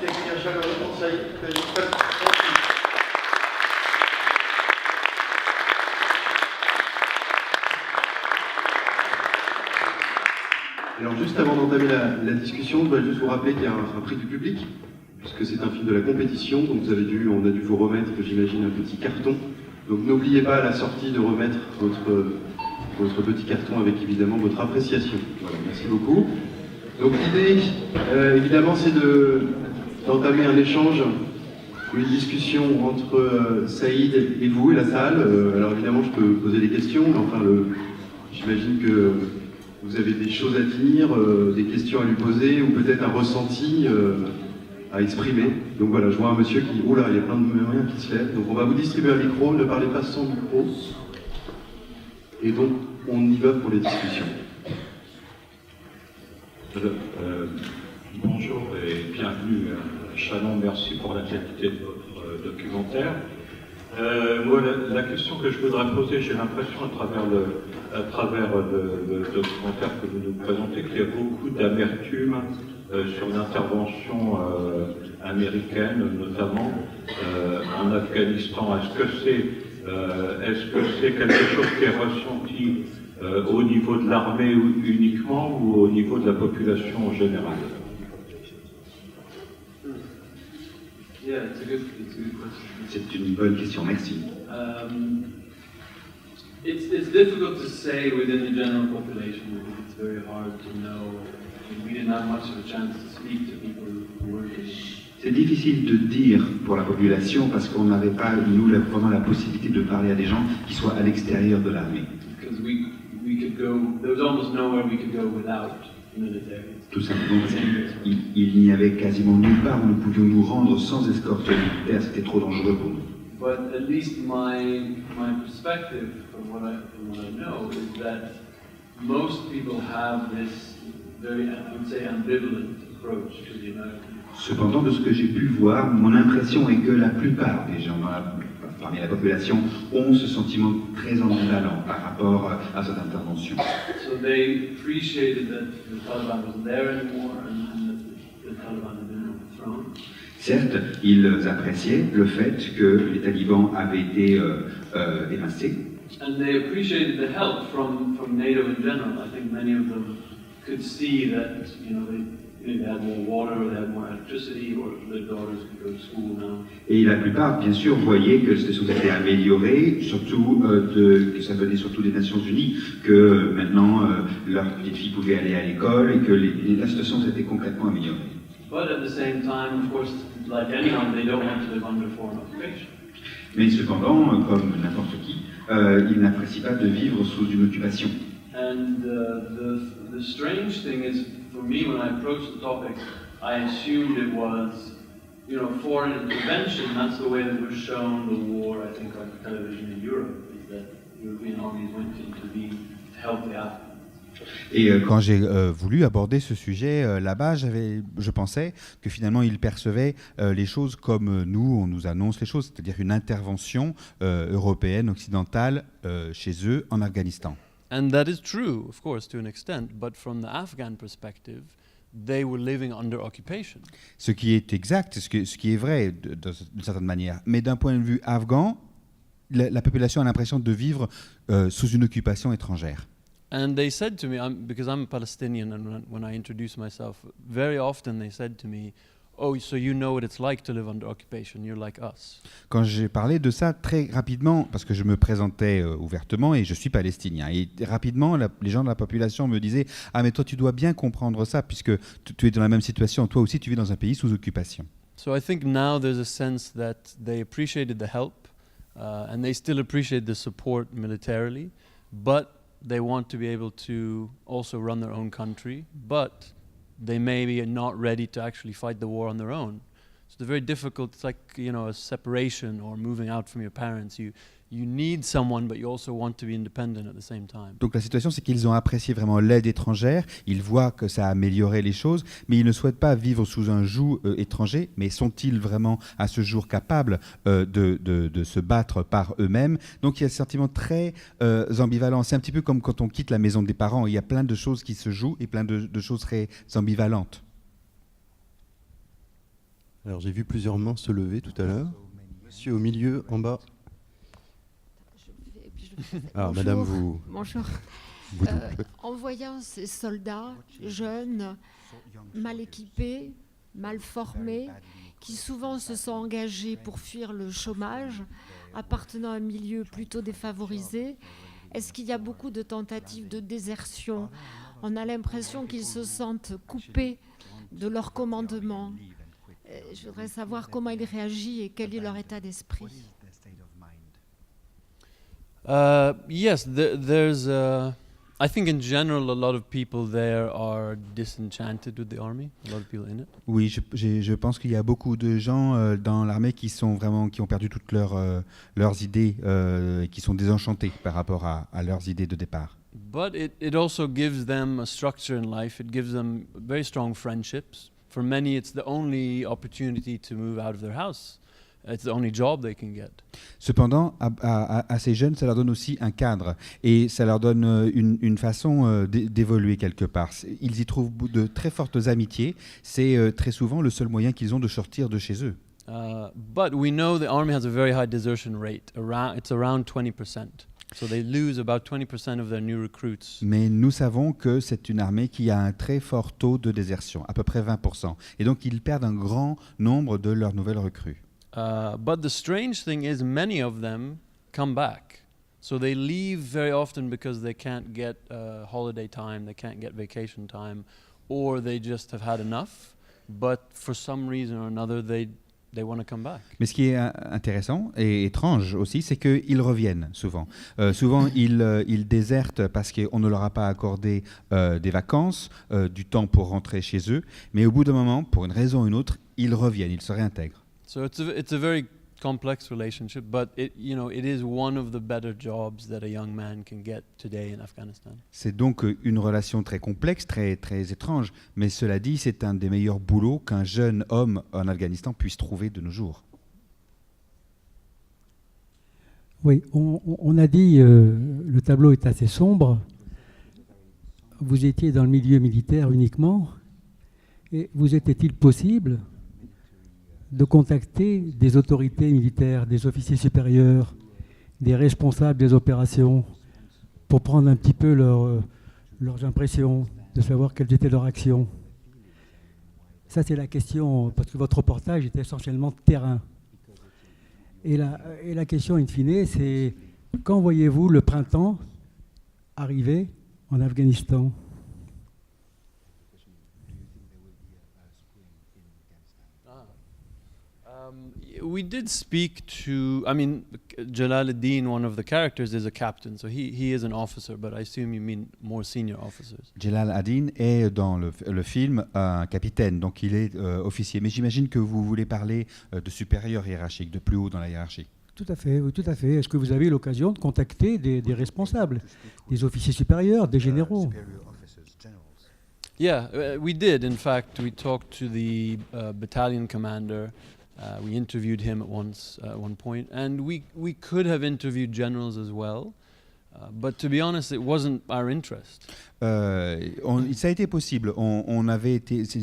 petit accueil chaleureux pour Saeed. Alors juste avant d'entamer la discussion, je dois juste vous rappeler qu'il y a un prix du public, puisque c'est un film de la compétition, donc on a dû vous remettre, j'imagine, un petit carton. Donc n'oubliez pas à la sortie de remettre votre petit carton avec évidemment votre appréciation. Voilà, merci beaucoup. Donc l'idée, évidemment, c'est d'entamer un échange, une discussion entre Saeed et vous et la salle. Alors évidemment, je peux poser des questions, mais enfin, j'imagine que vous avez des choses à dire, des questions à lui poser, ou peut-être un ressenti à exprimer. Donc voilà, je vois un monsieur qui... Oula, il y a plein de moyens qui se lèvent. Donc on va vous distribuer un micro, ne parlez pas sans micro. Et donc, on y va pour les discussions. Bonjour et bienvenue à Châlons, merci pour la qualité de votre documentaire. Moi, la question que je voudrais poser, j'ai l'impression à travers le documentaire que vous nous présentez, qu'il y a beaucoup d'amertume sur l'intervention américaine, notamment en Afghanistan. Est-ce que c'est quelque chose qui est ressenti au niveau de l'armée uniquement ou au niveau de la population en général? C'est une bonne question, merci. It's difficult to say within the general population because it's very hard to know. We didn't have much of a chance to speak to people who were in. C'est difficile de dire pour la population parce qu'on n'avait pas, nous, vraiment la possibilité de parler à des gens qui soient à l'extérieur de l'armée. Because we could go, there was almost nowhere we could go without military. Tout simplement parce qu'il n'y avait quasiment nulle part où nous pouvions nous rendre sans escorte militaire, c'était trop dangereux pour nous. But at least my perspective from what I know is that most people have this very, I would say, ambivalent approach to the American. Cependant, de ce que j'ai pu voir, mon impression est que la plupart des gens parmi la population ont ce sentiment très ambivalent par rapport à cette intervention. So they appreciated that the Taliban wasn't there anymore and that the Taliban had been overthrown. Certes, ils appréciaient le fait que les talibans avaient été évincés. And they appreciated the help from NATO in general. I think many of them could see that, they had more water, or they had more electricity, or their daughters could go to school now. Et la plupart, bien sûr, voyaient que la situation s'était améliorée, surtout que ça venait surtout des Nations Unies, que maintenant leurs petites filles pouvaient aller à l'école et que la situation s'était concrètement améliorée. But at the same time, of course, like anyone, they don't want to live under foreign occupation. Mais cependant, comme n'importe qui, ils n'apprécient pas de vivre sous une occupation. And the strange thing is, for me, when I approached the topic, I assumed it was, foreign intervention. That's the way that was shown the war, I think, on television in Europe, is that European armies went to intervene to help the Afghans. Et quand j'ai voulu aborder ce sujet là-bas, je pensais que finalement ils percevaient les choses comme nous, on nous annonce les choses, c'est-à-dire une intervention européenne, occidentale chez eux en Afghanistan. And that is true, of course, to an extent, but from the Afghan perspective, they were living under occupation. Ce qui est exact, ce qui est vrai d'une certaine manière, mais d'un point de vue afghan, la population a l'impression de vivre sous une occupation étrangère. And they said to me, because I'm a Palestinian, and when I introduce myself, very often they said to me, "Oh, so you know what it's like to live under occupation? You're like us." Quand j'ai parlé de ça très rapidement, parce que je me présentais ouvertement et je suis palestinien, et rapidement les gens de la population me disaient « Ah mais toi tu dois bien comprendre ça puisque tu es dans la même situation, toi aussi tu vis dans un pays sous occupation. » So I think now there's a sense that they appreciated the help and they still appreciate the support militarily, but they want to be able to also run their own country, but they maybe are not ready to actually fight the war on their own. So it's very difficult. It's like, a separation or moving out from your parents. You need someone, but you also want to be independent at the same time. Donc la situation, c'est qu'ils ont apprécié vraiment l'aide étrangère, ils voient que ça a amélioré les choses, mais ils ne souhaitent pas vivre sous un joug étranger, mais sont-ils vraiment à ce jour capables de se battre par eux-mêmes? Donc il y a ce sentiment très ambivalent. C'est un petit peu comme quand on quitte la maison des parents, il y a plein de choses qui se jouent et plein de choses très ambivalentes. Alors j'ai vu plusieurs mains se lever tout à l'heure. Monsieur au milieu, en bas. Ah, madame, vous... Bonjour. vous doublez. En voyant ces soldats jeunes, mal équipés, mal formés, qui souvent se sont engagés pour fuir le chômage, appartenant à un milieu plutôt défavorisé, est-ce qu'il y a beaucoup de tentatives de désertion? On a l'impression qu'ils se sentent coupés de leur commandement. Je voudrais savoir comment ils réagissent et quel est leur état d'esprit. Yes, there's. I think in general, a lot of people there are disenchanted with the army. A lot of people in it. Oui, je pense qu'il y a beaucoup de gens dans l'armée qui ont perdu toutes leurs idées, et qui sont désenchantés par rapport à leurs idées de départ. But it also gives them a structure in life. It gives them very strong friendships. For many, it's the only opportunity to move out of their house. It's the only job they can get. Cependant, à ces jeunes, ça leur donne aussi un cadre et ça leur donne une façon d'évoluer quelque part. Ils y trouvent de très fortes amitiés. C'est très souvent le seul moyen qu'ils ont de sortir de chez eux. But we know the army has a very high desertion rate. It's around 20%. So they lose about 20% of their new recruits. Mais nous savons que c'est une armée qui a un très fort taux de désertion, à peu près 20%. Et donc ils perdent un grand nombre de leurs nouvelles recrues. But the strange thing is many of them come back. So they leave very often because they can't get holiday time, they can't get vacation time, or they just have had enough. But for some reason or another, they want to come back. Mais ce qui est intéressant et étrange aussi, c'est qu'ils reviennent souvent. Souvent, ils désertent parce qu'on ne leur a pas accordé des vacances, du temps pour rentrer chez eux. Mais au bout d'un moment, pour une raison ou une autre, ils reviennent, ils se réintègrent. So it's a very complex relationship, but it is one of the better jobs that a young man can get today in Afghanistan. C'est donc une relation très complexe, très, très étrange, mais cela dit, c'est un des meilleurs boulots qu'un jeune homme en Afghanistan puisse trouver de nos jours. Oui, on a dit le tableau est assez sombre. Vous étiez dans le milieu militaire uniquement, et vous était-il possible de contacter des autorités militaires, des officiers supérieurs, des responsables des opérations, pour prendre un petit peu leurs impressions, de savoir quelles étaient leurs actions? Ça, c'est la question, parce que votre reportage était essentiellement de terrain. Et la question, in fine, c'est quand voyez-vous le printemps arriver en Afghanistan? We did speak to, Jalaluddin, one of the characters, is a captain, so he is an officer, but I assume you mean more senior officers. Jalaluddin est dans le film un capitaine, donc il est officier. Mais j'imagine que vous voulez parler de supérieur hiérarchique, de plus haut dans la hiérarchie. Tout à fait, oui, tout à fait. Est-ce que vous avez eu l'occasion de contacter des responsables, des officiers supérieurs, des généraux? Yeah, we did. In fact, we talked to the battalion commander. We interviewed him at one point, and we could have interviewed generals as well, but to be honest, it wasn't our interest. Ça a été possible.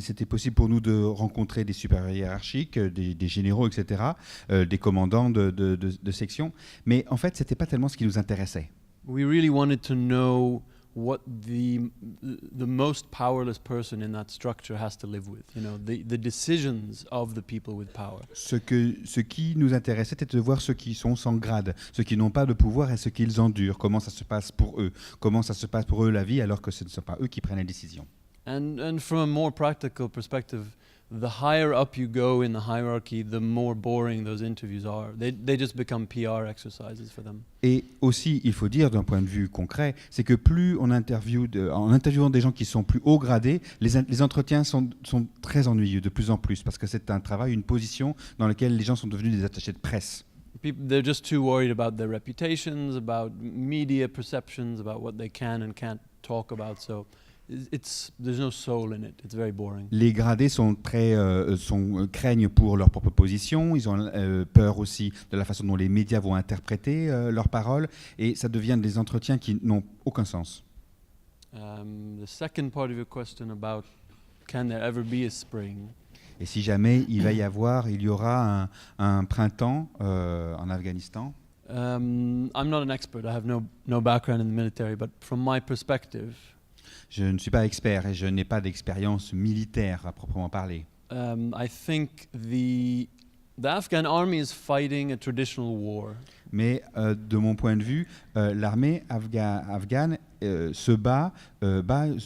C'était possible pour nous de rencontrer des supérieurs hiérarchiques, des généraux, etc., des commandants de section, mais en fait, c'était pas tellement ce qui nous intéressait. We really wanted to know what the most powerless person in that structure has to live with, the decisions of the people with power. Ce qui nous intéressait, c'était de voir ceux qui sont sans grade, ceux qui n'ont pas de pouvoir et ce qu'ils endurent, comment ça se passe pour eux la vie, alors que ce ne sont pas eux qui prennent les décisions. And from a more practical perspective, the higher up you go in the hierarchy, the more boring those interviews are. They just become PR exercises for them. Et aussi, il faut dire d'un point de vue concret, c'est que plus en interviewant des gens qui sont plus haut gradés, les entretiens sont très ennuyeux de plus en plus, parce que c'est un travail, une position dans laquelle les gens sont devenus des attachés de presse. They're just too worried about their reputations, about media perceptions, about what they can and can't talk about. So there's no soul in it. It's very boring. Les gradés craignent pour leur propre position. Ils ont peur aussi de la façon dont les médias vont interpréter leurs paroles, et ça devient des entretiens qui n'ont aucun sens. The second part of your question about can there ever be a spring? Et si jamais il y aura un printemps en Afghanistan. I'm not an expert. I have no background in the military, but from my perspective, Je ne suis pas expert et je n'ai pas d'expérience militaire à proprement parler. I think the Afghan army is fighting a traditional war. Mais de mon point de vue, l'armée afghane se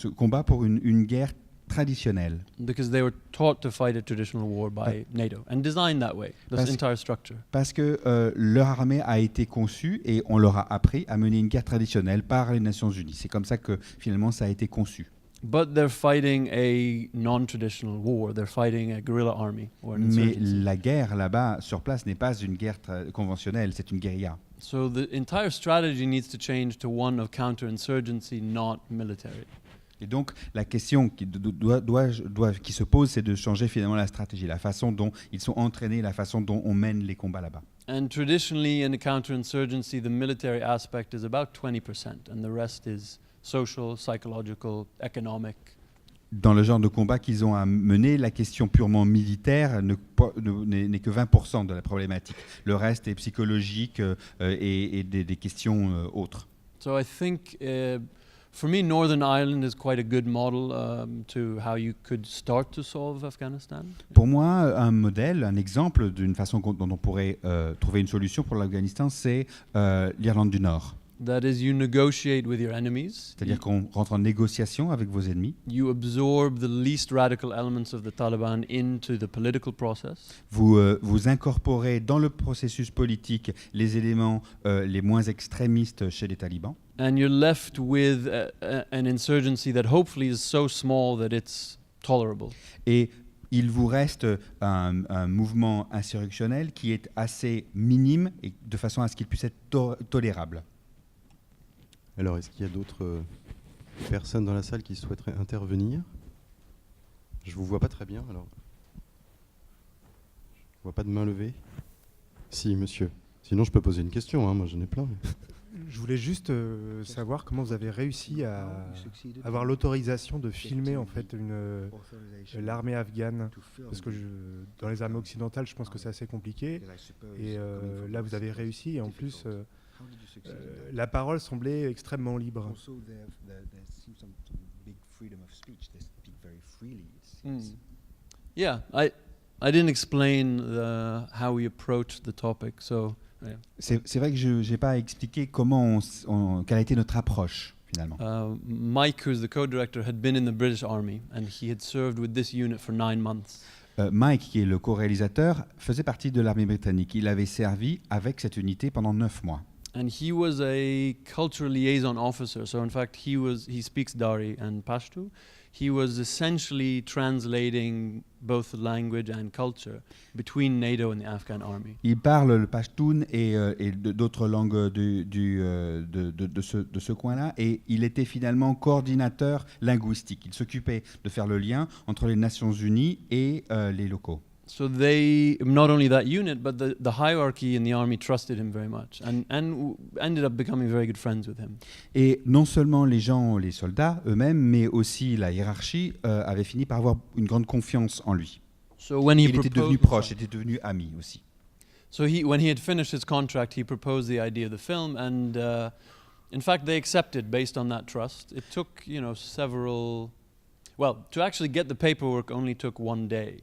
combat pour une guerre traditionnelle. Because they were taught to fight a traditional war by NATO and designed that way, this entire structure. Parce que leur armée a été conçue et on leur a appris à mener une guerre traditionnelle par les Nations Unies. C'est comme ça que finalement ça a été conçu. But they're fighting a non-traditional war. They're fighting a guerrilla army or an Mais insurgency. la guerre là-bas sur place n'est pas une guerre conventionnelle, c'est une guérilla. So the entire strategy needs to change to one of counterinsurgency, not military. Et donc, la question qui se pose, c'est de changer finalement la stratégie, la façon dont ils sont entraînés, la façon dont on mène les combats là-bas. And traditionally, in a counterinsurgency, the military aspect is about 20%, and the rest is social, psychological, economic. Dans le genre de combat qu'ils ont à mener, la question purement militaire n'est que 20% de la problématique. Le reste est psychologique et des questions autres. So I think... for me, Northern Ireland is quite a good model to how you could start to solve Afghanistan. Pour moi, un modèle, un exemple d'une façon dont on pourrait trouver une solution pour l'Afghanistan, c'est l'Irlande du Nord. That is, you negotiate with your enemies. C'est-à-dire qu'on rentre en négociation avec vos ennemis. You absorb the least radical elements of the Taliban into the political process. Vous incorporez dans le processus politique les éléments les moins extrémistes chez les talibans. And you're left with an insurgency that hopefully is so small that it's tolerable. Et il vous reste un mouvement insurrectionnel qui est assez minime et de façon à ce qu'il puisse être tolérable. Alors, est-ce qu'il y a d'autres personnes dans la salle qui souhaiteraient intervenir? Je ne vous vois pas très bien, alors. Je ne vois pas de main levée. Si, monsieur. Sinon, je peux poser une question, hein, moi j'en ai plein. Je voulais juste savoir comment vous avez réussi à avoir l'autorisation de filmer en fait l'armée afghane, parce que dans les armées occidentales, je pense que c'est assez compliqué. Et là, vous avez réussi, et en plus, la parole semblait extrêmement libre. Yeah, I didn't explain how we approached the topic, so. Yeah. C'est vrai que je n'ai pas expliqué quelle a été notre approche finalement. Mike, who's the co-director, had been in the British Army and he had served with this unit for 9 months. Mike, qui est le co-réalisateur, faisait partie de l'armée britannique. Il avait servi avec cette unité pendant 9 mois. And he was a cultural liaison officer. So in fact, he speaks Dari and Pashto. He was essentially translating both language and culture between NATO and the Afghan army. Il parle le pashtun et d'autres langues de ce coin-là, et il était finalement coordinateur linguistique. Il s'occupait de faire le lien entre les Nations Unies et les locaux. So they, not only that unit, but the hierarchy in the army trusted him very much and ended up becoming very good friends with him. Et non seulement les soldats eux-mêmes, mais aussi la hiérarchie avait fini par avoir une grande confiance en lui. So when he il était devenu proche, était devenu ami aussi. So when he had finished his contract, he proposed the idea of the film, and in fact, they accepted based on that trust. It took, to actually get the paperwork only took 1 day.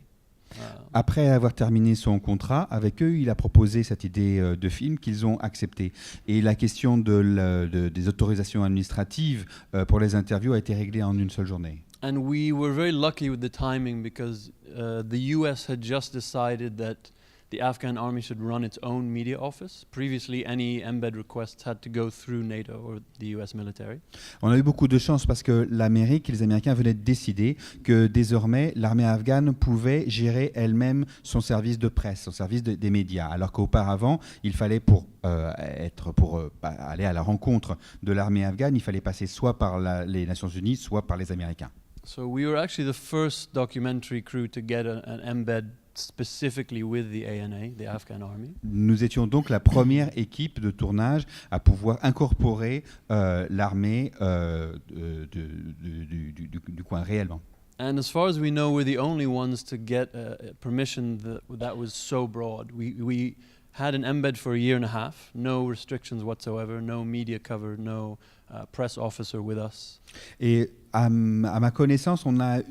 Après avoir terminé son contrat avec eux, il a proposé cette idée de film qu'ils ont acceptée. Et la question des autorisations administratives pour les interviews a été réglée en une seule journée. And we were very lucky with the timing because the US had just decided that the Afghan army should run its own media office. Previously, any embed requests had to go through NATO or the US military. On a eu beaucoup de chance parce que l'Amérique et les Américains venaient de décider que désormais l'armée afghane pouvait gérer elle-même son service de presse, son service des médias, alors qu'auparavant, il fallait pour aller à la rencontre de l'armée afghane, il fallait passer soit par les Nations Unies, soit par les Américains. So we were actually the first documentary crew to get an embed specifically with the ANA, the Afghan army. Nous étions donc la première équipe de tournage à pouvoir incorporer l'armée du coin réellement. And as far as we know, we're the only ones to get permission that was so broad. We had an embed for a year and a half, no restrictions whatsoever, no media cover, no press officer with us. Et à ma connaissance, on a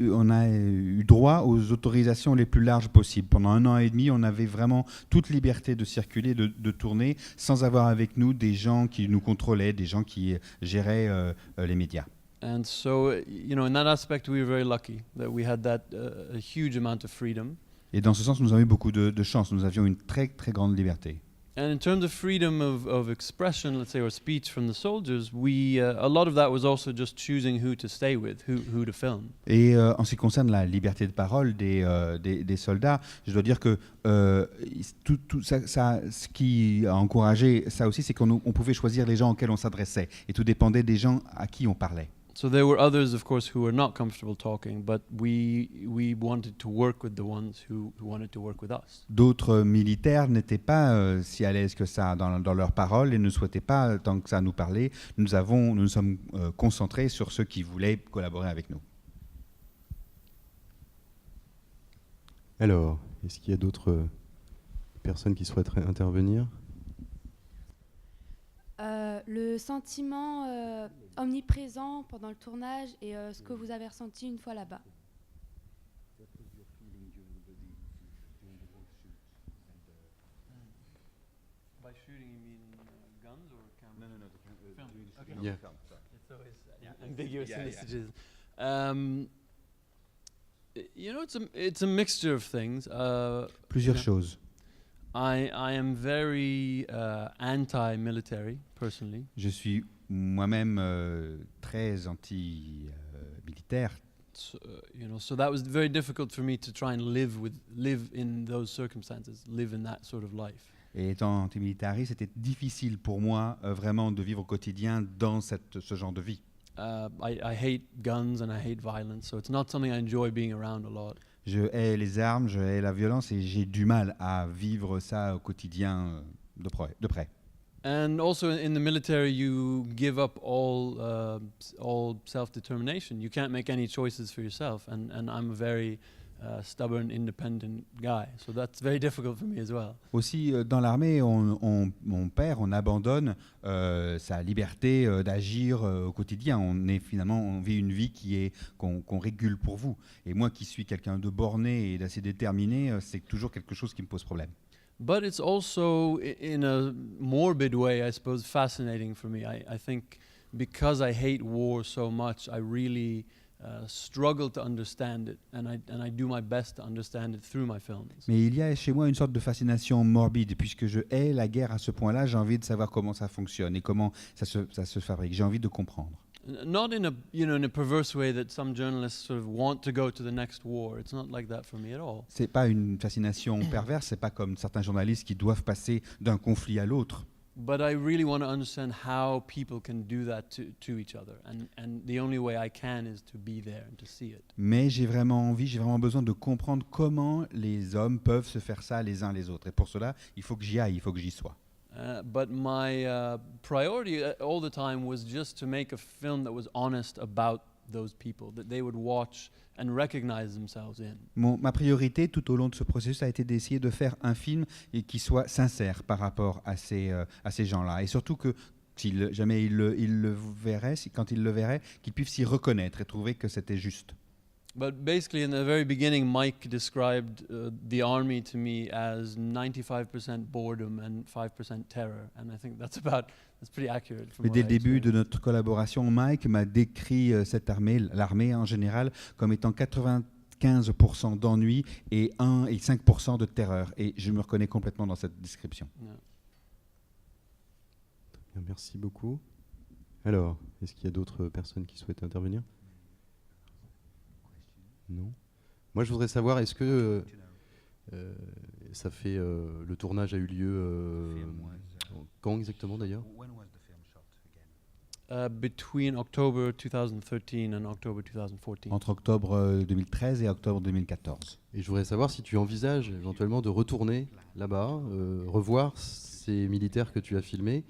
eu droit aux autorisations les plus larges possibles. Pendant 1 an et demi, on avait vraiment toute liberté de circuler, de tourner, sans avoir avec nous des gens qui nous contrôlaient, des gens qui géraient les médias. And so, you know, in that aspect, we were very lucky that we had that a huge amount of freedom. Et dans ce sens, nous avons eu beaucoup de chance. Nous avions une très, très grande liberté. And in terms of freedom of expression, let's say, or speech from the soldiers, a lot of that was also just choosing who to stay with, who to film. Et en ce qui concerne la liberté de parole des soldats, je dois dire que tout ça, ce qui a encouragé ça aussi, c'est qu'on pouvait choisir les gens auxquels on s'adressait. Et tout dépendait des gens à qui on parlait. So there were others, of course, who were not comfortable talking, but we wanted to work with the ones who wanted to work with us. D'autres militaires n'étaient pas si à l'aise que ça dans leurs paroles et ne souhaitaient pas tant que ça nous parler. Nous sommes concentrés sur ceux qui voulaient collaborer avec nous. Alors, est-ce qu'il y a d'autres personnes qui souhaiteraient intervenir ? Le sentiment omniprésent pendant le tournage et ce que vous avez ressenti une fois là-bas. By shooting, you mean guns or cameras? No. Film. Okay. Yeah. It's always ambiguous in messages. You know, it's a mixture of things. Plusieurs choses. I am very anti-military, personally. Je suis moi-même très anti-militaire. So that was very difficult for me to try and live in those circumstances, live in that sort of life. Et étant antimilitariste, c'était difficile pour moi vraiment de vivre au quotidien dans ce genre de vie. I hate guns and I hate violence, so it's not something I enjoy being around a lot. Je hais les armes, je hais la violence et j'ai du mal à vivre ça au quotidien de près. And also in the military, you give up all self-determination. You can't make any choices for yourself, and I'm a very stubborn, independent guy, so that's very difficult for me as well. Aussi, dans l'armée, on abandonne sa liberté d'agir au quotidien. On vit une vie qu'on régule pour vous. Et moi, qui suis quelqu'un de borné et d'assez déterminé, c'est toujours quelque chose qui me pose problème. But it's also, in a morbid way, I suppose, fascinating for me. I think because I hate war so much, I really struggle to understand it, and I do my best to understand it through my films. Mais il y a chez moi une sorte de fascination morbide, puisque je hais la guerre à ce point-là. J'ai envie de savoir comment ça fonctionne et comment ça se fabrique. J'ai envie de comprendre. Not in a perverse way that some journalists sort of want to go to the next war. It's not like that for me at all. C'est pas une fascination perverse. C'est pas comme certains journalistes qui doivent passer d'un conflit à l'autre. But I really want to understand how people can do that to each other, and the only way I can is to be there and to see it. Mais j'ai vraiment besoin de comprendre comment les hommes peuvent se faire ça les uns les autres. Et pour cela, il faut que j'y aille, il faut que j'y sois. But my priority all the time was just to make a film that was honest about those people, that they would watch and recognize themselves in. Ma priorité tout au long de ce processus a été d'essayer de faire un film qui soit sincère par rapport à ces gens-là. Et surtout que si jamais ils le verraient, quand ils le verraient, qu'ils puissent s'y reconnaître et trouver que c'était juste. But basically, in the very beginning, Mike described the army to me as 95% boredom and 5% terror, and I think that's pretty accurate. Mais dès le début de notre collaboration, Mike m'a décrit cette armée, l'armée en général, comme étant 95% d'ennui et 5% de terreur. Et je me reconnais complètement dans cette description. Yeah. Bien, merci beaucoup. Alors, est-ce qu'il y a d'autres personnes qui souhaitent intervenir ? Non. Moi, je voudrais savoir, est-ce que ça fait le tournage a eu lieu quand exactement d'ailleurs? Between October 2013 and October 2014. Entre octobre 2013 et octobre 2014. Et je voudrais savoir si tu envisages éventuellement de retourner là-bas, revoir ces militaires que tu as filmés,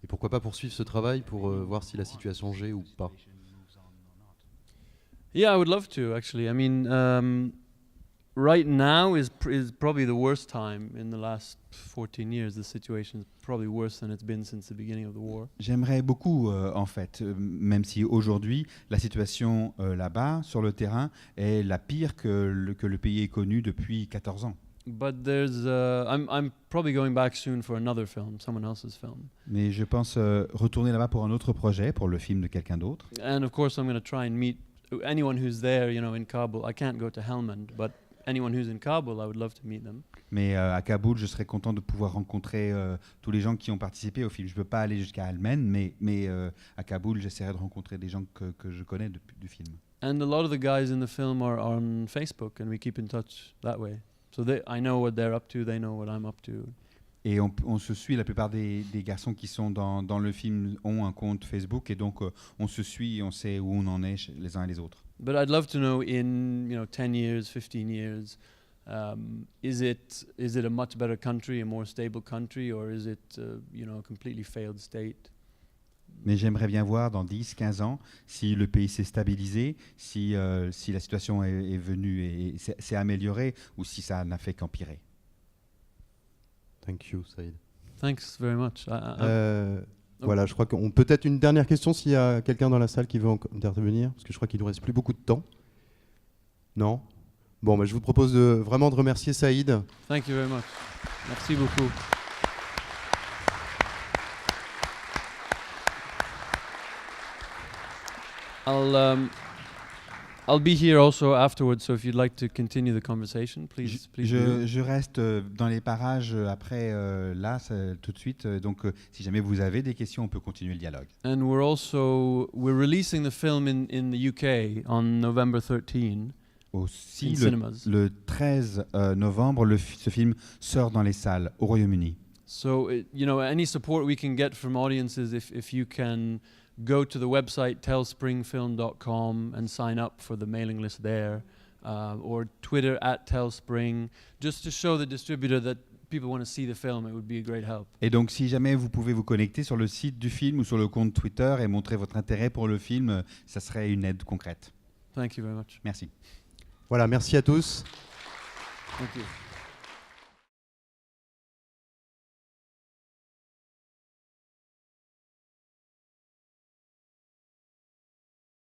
et pourquoi pas poursuivre ce travail pour voir si la situation a changé ou pas. Yeah, I would love to actually. I mean, right now is probably the worst time in the last 14 years. The situation is probably worse than it's been since the beginning of the war. J'aimerais beaucoup, en fait, même si aujourd'hui, la situation là-bas, sur le terrain, est la pire que le pays ait connue depuis 14 ans. But there's, I'm probably going back soon for another film, someone else's film. Mais je pense retourner là-bas pour un autre projet, pour le film de quelqu'un d'autre. And of course, I'm going to try and meet anyone who's there, you know, in Kabul. I can't go to Helmand, but anyone who's in Kabul, I would love to meet them. Mais à Kaboul, je serais content de pouvoir rencontrer tous les gens qui ont participé au film. Je ne peux pas aller jusqu'à Helmand, mais à Kaboul, j'essaierai de rencontrer des gens que je connais du film. And a lot of the guys in the film are on Facebook, and we keep in touch that way. So I know what they're up to, they know what I'm up to. Et on se suit, la plupart des garçons qui sont dans le film ont un compte Facebook, et donc on se suit, on sait où on en est les uns et les autres. But I'd love to know in 10 years, 15 years, is it a much better country, a more stable country, or is it a completely failed state? Mais j'aimerais bien voir dans 10, 15 ans si le pays s'est stabilisé, si la situation est venue et s'est améliorée, ou si ça n'a fait qu'empirer. Thank you, Saeed. Thanks very much. Voilà, je crois qu'on peut-être une dernière question s'il y a quelqu'un dans la salle qui veut intervenir, parce que je crois qu'il ne nous reste plus beaucoup de temps. Non? Bon, je vous propose vraiment de remercier Saeed. Thank you very much. Merci beaucoup. I'll be here also afterwards, so if you'd like to continue the conversation, please do. Je reste dans les parages après là, tout de suite. Donc, si jamais vous avez des questions, on peut continuer le dialogue. And we're releasing the film in the UK on November 13. Aussi, le 13 novembre, ce film sort dans les salles au Royaume-Uni. So, any support we can get from audiences, if you can go to the website tellspringfilm.com and sign up for the mailing list there, or Twitter @tellspring, just to show the distributor that people want to see the film. It would be a great help. Et donc, si jamais vous pouvez vous connecter sur le site du film ou sur le compte Twitter et montrer votre intérêt pour le film, ça serait une aide concrète. Thank you very much. Merci. Voilà, merci à tous. Thank you.